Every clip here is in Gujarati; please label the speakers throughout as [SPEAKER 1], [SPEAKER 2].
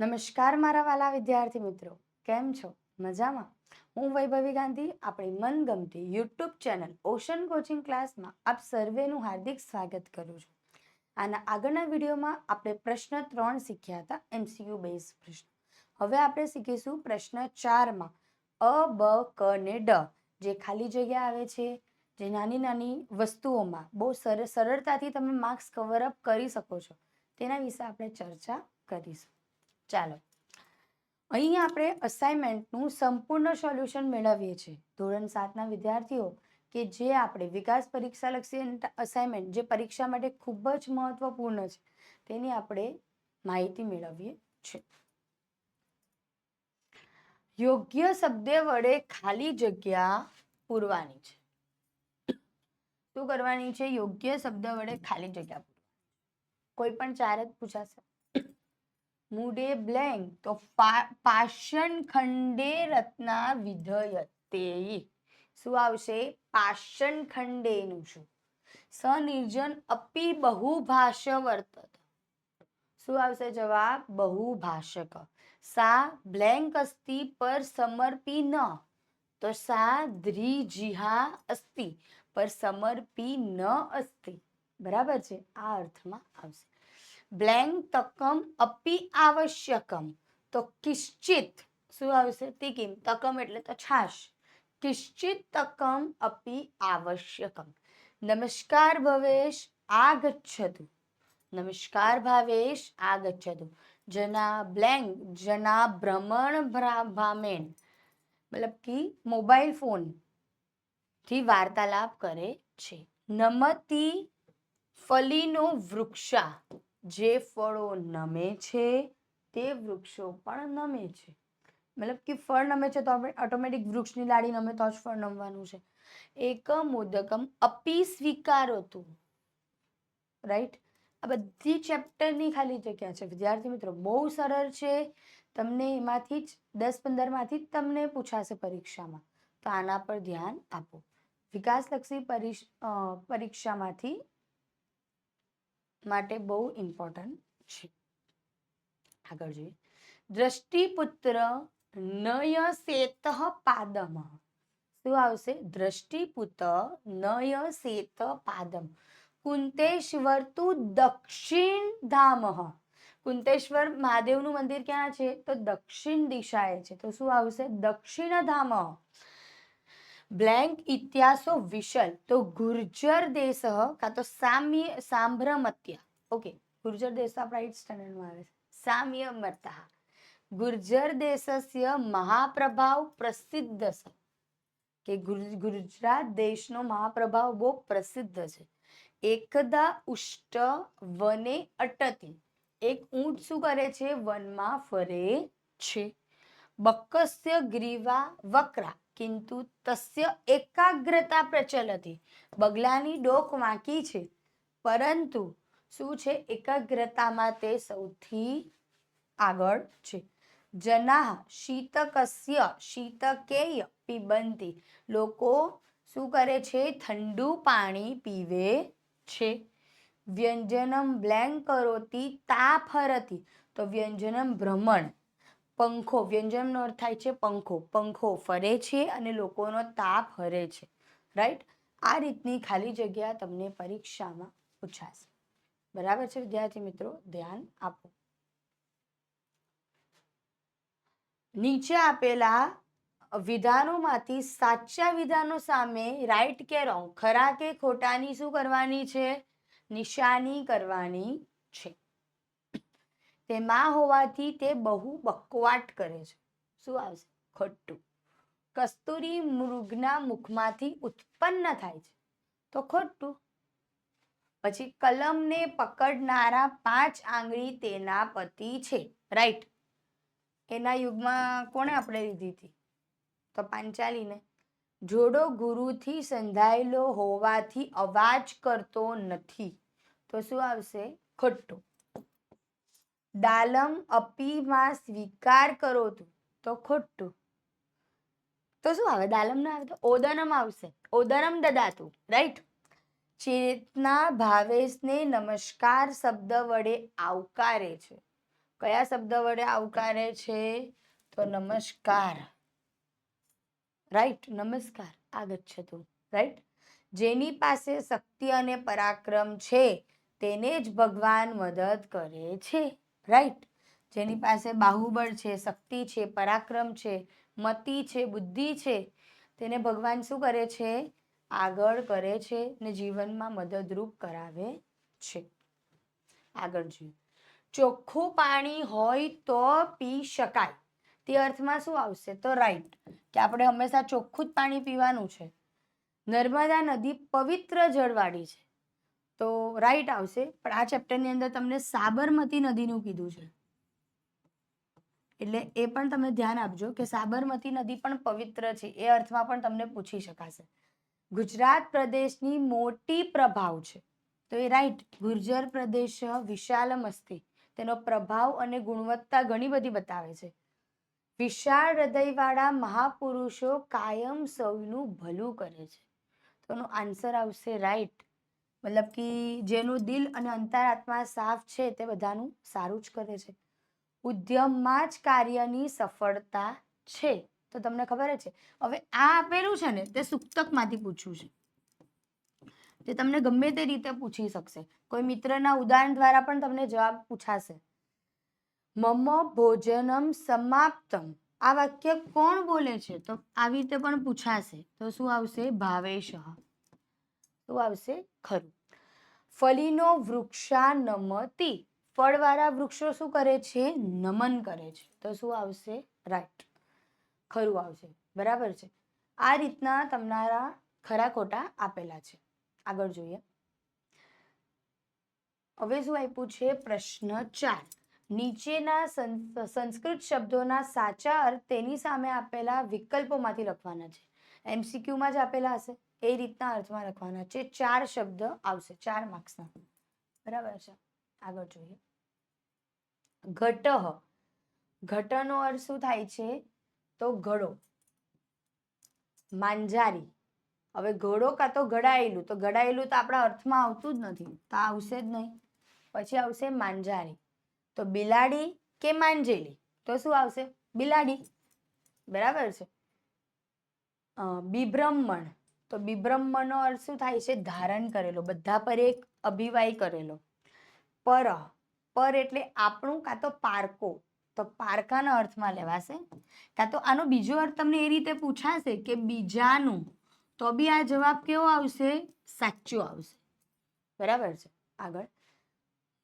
[SPEAKER 1] નમસ્કાર મારા વાલા વિદ્યાર્થી મિત્રો, કેમ છો? મજામાં? હું વૈભવી ગાંધી આપણી મનગમતી યુટ્યુબ ચેનલ ઓશન કોચિંગ ક્લાસમાં આપ સર્વેનું હાર્દિક સ્વાગત કરું છું. આના આગળના વિડીયોમાં આપણે પ્રશ્ન 3 શીખ્યા હતા, એમસીક્યુ બેઝ પ્રશ્ન. હવે આપણે શીખીશું પ્રશ્ન 4માં અ, બ, ક ને ડ, જે ખાલી જગ્યા આવે છે, જે નાની નાની વસ્તુઓમાં બહુ સરળતાથી તમે માર્ક્સ કવર અપ કરી શકો છો, તેના વિશે આપણે ચર્ચા કરીશું. ચાલો, અહીં આપણે અસાઇનમેન્ટનું સંપૂર્ણ સોલ્યુશન મેળવીએ છીએ. ધોરણ 7ના વિદ્યાર્થીઓ કે જે આપણે વિકાસ પરીક્ષાલક્ષી અસાઇનમેન્ટ જે પરીક્ષા માટે ખૂબ જ મહત્વપૂર્ણ છે, તેની આપણે માહિતી મેળવીએ છીએ. યોગ્ય શબ્દ વડે ખાલી જગ્યા પૂરવાની છે. શું કરવાની છે? યોગ્ય શબ્દ વડે ખાલી જગ્યા પૂરવાની. કોઈ પણ ચાર જ પૂછાશે. મૂડે બ્લેન્ક તો પાષણ ખંડે રત્ના વિધયતે. શું આવશે? પાષણ ખંડેનું શું? સનિર્જન અપી બહુભાષ વર્તત. શું આવશે જવાબ? બહુભાષક. સા બ્લેન્ક અસ્તિ પર સમર્પી ન, તો સા દ્વિજિહા અસ્તિ પર સમર્પી ન અસ્તિ. બરાબર છે, આ અર્થમાં આવશે. બ્લેન્ક તકમ અપી આવશ્યકમ, તો કિશ્ચિત શું આવશે? તિકિમ. તકમ એટલે તો છાશ. કિશ્ચિત તકમ અપી આવશ્યકમ. નમસ્કાર ભવેશ આગચ્છતુ. નમસ્કાર ભાવેશ આગચ્છતુ. जना બ્લેન્ક जना ભ્રમણ ભામેન, મતલબ કે મોબાઈલ ફોન થી વાર્તાલાપ કરે છે. નમતી ફલીનો વૃક્ષા, જે ફળો નમે છે તે વૃક્ષો પણ નમે છે. મતલબ કે ફળ નમે છે તો ઓટોમેટિક વૃક્ષની ડાળી નમે તો જ ફળ નમવાનું છે. એકમ મોદકમ અપી સ્વીકારોતું. રાઈટ, આ બધી ચેપ્ટરની ખાલી જગ્યા છે વિદ્યાર્થી મિત્રો. બહુ સરળ છે. તમને એમાંથી જ 10-15 માંથી જ તમને પૂછાશે પરીક્ષામાં, તો આના પર ધ્યાન આપો. વિકાસલક્ષી પરીક્ષામાંથી માટે બહુ ઇમ્પોર્ટન્ટ છે. આગળ જોઈએ. દ્રષ્ટિપુત્ર નયસેત પાદમ. શું આવશે? દ્રષ્ટિપુત્ર નયસેત પાદમ. કુંતેશ્વર તુ દક્ષિણ ધામ. કુંતેશ્વર મહાદેવનું મંદિર ક્યાં છે? તો દક્ષિણ દિશાએ છે. તો શું આવશે? દક્ષિણ ધામ. બ્લેન્ક ઇતિહાસો વિશલ, તો ગુર્જર દેશ કાં તો સામ્ભ્રમત્ય. ઓકે, ગુર્જર દેશ આપણા 8th સ્ટાન્ડર્ડમાં આવે છે. સામ્યમતઃ ગુર્જર દેશસ્ય મહાપ્રભાવ પ્રસિદ્ધ છે. કે ગુજરાત દેશનો મહાપ્રભાવ બહુ પ્રસિદ્ધ છે. એકદા ઉષ્ટ વને અટતી. એક ઊંટ શું કરે છે? વનમાં ફરે છે. બકસ્ય ગ્રીવા વક્રા કિંતુ તસ્ય એકાગ્રતા પ્રચલતી. બગલાની ડોક વાંકી છે, પરંતુ શું છે? એકાગ્રતામાં તે સૌથી આગળ છે. જનાહ શીતકસ્ય શીતકેય પીબંતી. લોકો શું કરે છે? ઠંડુ પાણી પીવે છે. વ્યંજનમ બ્લેન્ક કરોતી તાફરતી, તો વ્યંજનમ ભ્રમણ. પંખો, વ્યંજનનો અર્થ થાય છે પંખો. પંખો ફરે છે અને લોકોનો તાપ હરે છે. રાઈટ, આ રીતની ખાલી જગ્યા તમને પરીક્ષામાં પૂછાશે. બરાબર છે વિદ્યાર્થી મિત્રો, ધ્યાન આપો. નીચે આપેલા વિધાનોમાંથી સાચા વિધાનો સામે રાઈટ કે રોંગ, ખરા કે ખોટાની શું કરવાની છે? નિશાની કરવાની છે. તેમાં હોવાથી તે બહુ બકવાટ કરે છે. શું આવશે? ખોટું. કસ્તુરી મૃગના મુખમાંથી ઉત્પન્ન થાય છે, તો ખોટું. પછી કલમને પકડનારા 5 આંગળી તેના પતિ છે. રાઈટ, એના યુગમાં કોણે આપણે લીધી હતી? તો પાંચાલીને. જોડો ગુરુથી સંધાયેલો હોવાથી અવાજ કરતો નથી, તો શું આવશે? ખોટું. દાલમ અપીમાં સ્વીકાર કરો તું, તો ખોટું. તો શું આવે? દાલમ ના આવે તો ઓદનમ આવશે. ઓદનમ દદાતું. રાઈટ. ચેતના ભાવેશને નમસ્કાર શબ્દ વડે આવકારે છે. કયા શબ્દ વડે આવકારે છે? તો નમસ્કાર. રાઈટ, નમસ્કાર. આગચ્છતુ. રાઈટ. જેની પાસે શક્તિ અને પરાક્રમ છે તેને જ ભગવાન મદદ કરે છે. રાઈટ. જેની પાસે બાહુબળ છે, શક્તિ છે, પરાક્રમ છે, મતિ છે, બુદ્ધિ છે, તેને ભગવાન શું કરે છે? આગળ કરે છે ને જીવનમાં મદદરૂપ કરાવે છે. આગળ જોઈએ. ચોખ્ખું પાણી હોય તો પી શકાય, તે અર્થમાં શું આવશે? તો રાઈટ, કે આપણે હંમેશા ચોખ્ખું જ પાણી પીવાનું છે. નર્મદા નદી પવિત્ર જળવાળી છે, તો રાઈટ આવશે. પણ આ ચેપ્ટરની અંદર તમને સાબરમતી નદીનું કીધું છે, એટલે એ પણ તમે ધ્યાન આપજો કે સાબરમતી નદી પણ પવિત્ર છે, એ અર્થમાં પણ તમને પૂછી શકાશે. ગુજરાત પ્રદેશની મોટી પ્રભાવ છે, તો એ રાઈટ. ગુર્જર પ્રદેશ વિશાલમ અસ્તિ, તેનો પ્રભાવ અને ગુણવત્તા ઘણી બધી બતાવે છે. વિશાળ હૃદયવાળા મહાપુરુષો કાયમ સૌનું ભલું કરે છે, તો એનો આન્સર આવશે રાઈટ. મતલબ કે જેનું દિલ અને અંતરાત્મા સાફ છે તે બધાનું સારું જ કરે છે. ઉદ્યમમાં જ કાર્યની સફળતા છે, તો તમને ખબર જ છે. હવે આ આપેલું છે ને તે સુક્તકમાંથી પૂછ્યું છે, તે તમને ગમે તે રીતે પૂછી શકશે. કોઈ મિત્રના ઉદાહરણ દ્વારા પણ તમને જવાબ પૂછાશે. મમ ભોજનમ સમાપ્તમ, આ વાક્ય કોણ બોલે છે? તો આવી રીતે પણ પૂછાશે, તો શું આવશે? ભાવેશ. શું આવશે? ખરું. ફલીનો વૃક્ષા નમતી, ફળવાળા વૃક્ષો શું કરે છે? નમન કરે છે, તો શું આવશે? રાઈટ, ખરું આવશે. બરાબર છે. આ રીતના તમારા ખરા ખોટા આપેલા છે. આગળ જોઈએ. હવે શું આપ્યું છે? પ્રશ્ન 4. નીચેના સંસ્કૃત શબ્દોના સાચા અર્થ તેની સામે આપેલા વિકલ્પોમાંથી લખવાના છે. એમસીક્યુમાં જ આપેલા હશે એ રીતના અર્થમાં લખવાના છે. 4 શબ્દ આવશે, 4 માર્ક્સના. બરાબર છે. આગળ જોઈએ. ઘટઃ, ઘટનો અર્થ શું થાય છે? તો ઘડો. માંજારી, હવે ઘોડો કાં તો ઘડાયેલું, તો ઘડાયેલું તો આપણા અર્થમાં આવતું જ નથી, તો આવશે જ નહીં. પછી આવશે માંજારી, તો બિલાડી કે માંજેલી, તો શું આવશે? બિલાડી. બરાબર છે. બિબ્રહ્મણ, તો બિબ્રહ્મણનો અર્થ શું થાય છે? ધારણ કરેલો, બધા પર એક અભિવાય કરેલો. પર, પર એટલે આપણું કાં તો પારકો, તો પારકાના અર્થમાં લેવાશે. કાં તો આનો બીજો અર્થ તમને એ રીતે પૂછાશે કે બીજાનું, તો બી આ જવાબ કેવો આવશે? સાચો આવશે. બરાબર છે. આગળ.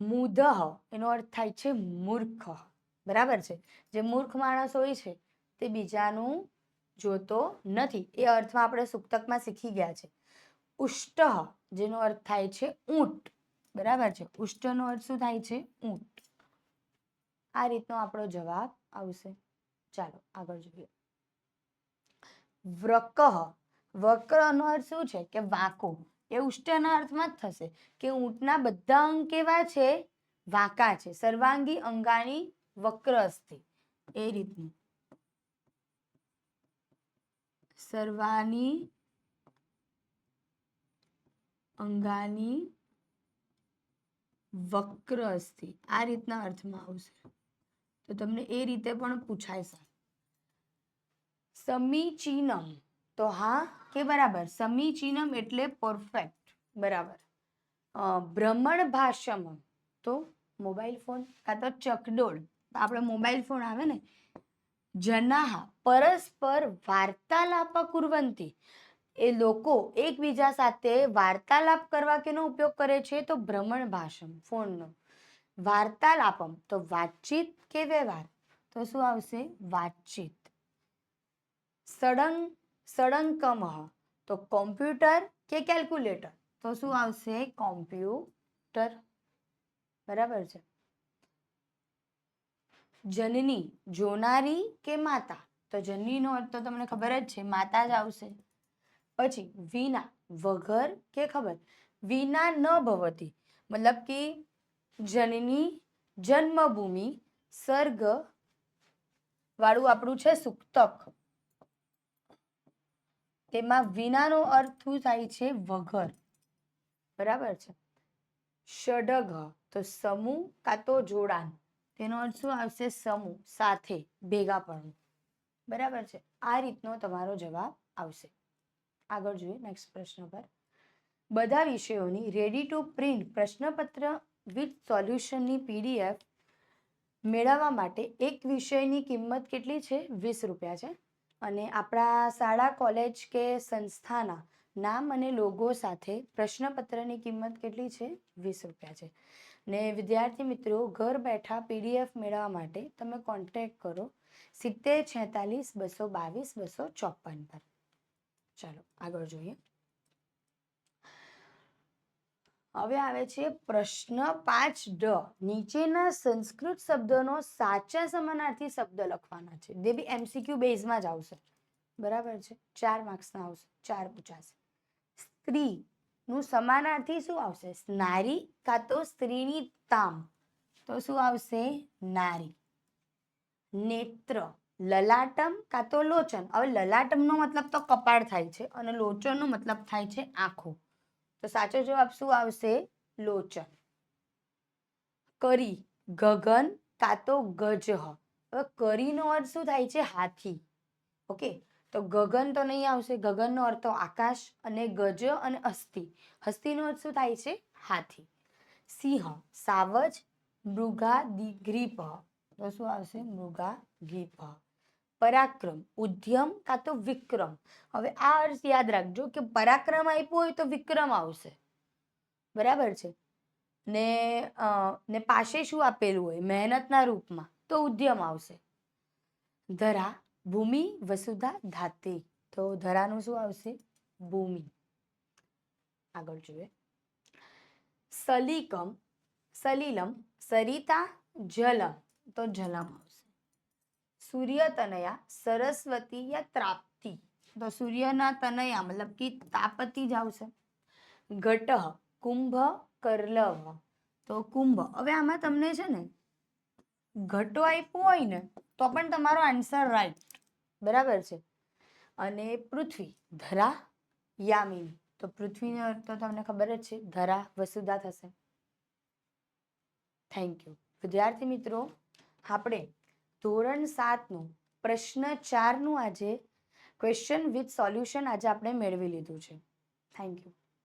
[SPEAKER 1] મૂઢ, એનો અર્થ થાય છે મૂર્ખ. બરાબર છે. જે મૂર્ખ માણસ હોય છે તે બીજાનું જોતો નથી, એ અર્થમાં આપણે સુક્તકમાં શીખી ગયા છે. ઉષ્ટ, જેનો અર્થ થાય છે ઊંટ. બરાબર છે. ઉષ્ટનો અર્થ શું થાય છે? ઊંટ. આ રીતનો આપણો જવાબ આવશે. ચાલો આગળ જોઈએ. વ્રકઃ, વક્રનો અર્થ શું છે? કે વાંકો. એ ઉષ્ટના અર્થમાં જ થશે કે ઊંટના બધા અંગ કેવા છે? વાંકા છે. સર્વાંગી અંગાની વક્ર અસ્તિ, એ રીતનું. સર્વાની અંગાની વક્ર અસ્તિ, આ રીતના અર્થમાં આવશે, તો તમને એ રીતે પણ પૂછાય છે. સમીચીનમ, તો હા કે બરાબર. સમીચીનમ એટલે પરફેક્ટ. બરાબર. ભ્રમણ ભાષમ, તો મોબાઈલ ફોન કાં તો ચકડોળ, આપણે મોબાઈલ ફોન આવે ને. જનાહ પરસ્પર વાર્તાલાપ કુર્વંતી, એ લોકો એકબીજા સાથે વાર્તાલાપ કરવા કેનો ઉપયોગ કરે છે? તો ભ્રમણ ભાષમ, ફોનનો. વાર્તાલાપમ, તો વાતચીત કે વ્યવહાર, તો શું આવશે? વાતચીત. સળંગ, સળંકમ, તો કોમ્પ્યુટર કે કેલ્ક્યુલેટર, તો શું આવશે? કોમ્પ્યુટર. બરાબર છે. જનની, જોનારી કે માતા, તો જનનીનો અર્થ તો તમને ખબર જ છે, માતા જ આવશે. પછી વિના, વગર કે ખબર. વિના ન ભવતી, મતલબ કે જનની, જન્મભૂમિ, સર્ગ વાળું આપણું છે સુક્તક, તેમાં વિનાનો અર્થ શું થાય છે? વગર. બરાબર છે. ષડગ, તો સમૂહ કાં તો જોડાણ, તેનો અર્થ શું આવશે? સમૂહ, સાથે, ભેગાપણું. બરાબર છે. આ રીતનો તમારો જવાબ આવશે. આગળ જોઈએ નેક્સ્ટ પ્રશ્ન પર. બધા વિષયોની રેડી ટુ પ્રિન્ટ પ્રશ્નપત્ર વિથ સોલ્યુશનની PDF મેળવવા માટે એક વિષયની કિંમત કેટલી છે? 20 રૂપિયા છે. અને આપણા શાળા, કોલેજ કે સંસ્થાના નામ અને લોગો સાથે પ્રશ્નપત્રની કિંમત કેટલી છે? 20 રૂપિયા છે. ને વિદ્યાર્થી મિત્રો, ઘર બેઠા PDF મેળવવા માટે તમે કોન્ટેક્ટ કરો 70 46 222 254 પર. ચાલો આગળ જોઈએ. હવે આવે છે પ્રશ્ન 5D. નીચેના સંસ્કૃત શબ્દનો સાચા સમાનાર્થી શબ્દ લખવાના છે. જે બી MCQ બેઝમાં જ આવશે. બરાબર છે. 4 માર્ક્સના આવશે, 4 પૂછાશે. સ્ત્રી નું સમાનાર્થી શું આવશે? નારી કાં તો સ્ત્રીની તામ, તો શું આવશે? નારી. નેત્ર, લલાટમ કાં તો લોચન. હવે લલાટમનો મતલબ તો કપાળ થાય છે અને લોચનનો મતલબ થાય છે આંખો. તો સાચો જવાબ શું આવશે? લોચન. કરી, ગગન કાં તો ગજ. હવે કરીનો અર્થ શું થાય છે? હાથી. ઓકે, તો ગગન તો નહીં આવશે. ગગનનો અર્થ તો આકાશ, અને ગજ અને હસ્તી. હસ્તીનો અર્થ શું થાય છે? હાથી. સિંહ, સાવજ, મૃગા ગ્રીપ. તો શું આવશે? મૃગા ગ્રીપ. પરાક્રમ, ઉદ્યમ કાં તો વિક્રમ. હવે આ અર્થ યાદ રાખજો કે પરાક્રમ આપ્યું હોય તો વિક્રમ આવશે. બરાબર છે. ને પાસે શું આપેલું હોય? મહેનતના રૂપમાં, તો ઉદ્યમ આવશે. ધરા, ભૂમિ, વસુધા, ધાત્રી. તો ધરાનું શું આવશે? ભૂમિ. આગળ જોઈએ. સલીકમ, સલીલમ, સરિતા, જલમ. તો જલમ આવશે. સૂર્યતનયા, સરસ્વતી યા ત્રાપ્તિ. તો સૂર્યના તનયા મતલબ કે તાપતિ જ આવશે. ઘટ, કુંભ, કરલવ. તો કુંભ. હવે આમાં તમને છે ને ઘટો આપ્યું હોય ને તો પણ તમારો આન્સર રાઈટ. બરાબર છે. અને પૃથ્વી, ધરા, યામિની. તો પૃથ્વીનો અર્થ તો તમને ખબર જ છે, ધરા, વસુધા થશે. Thank you. વિદ્યાર્થી મિત્રો, આપણે ધોરણ 7નું પ્રશ્ન 4નું આજે ક્વેશ્ચન વિથ સોલ્યુશન આજે આપણે મેળવી લીધું છે. Thank you.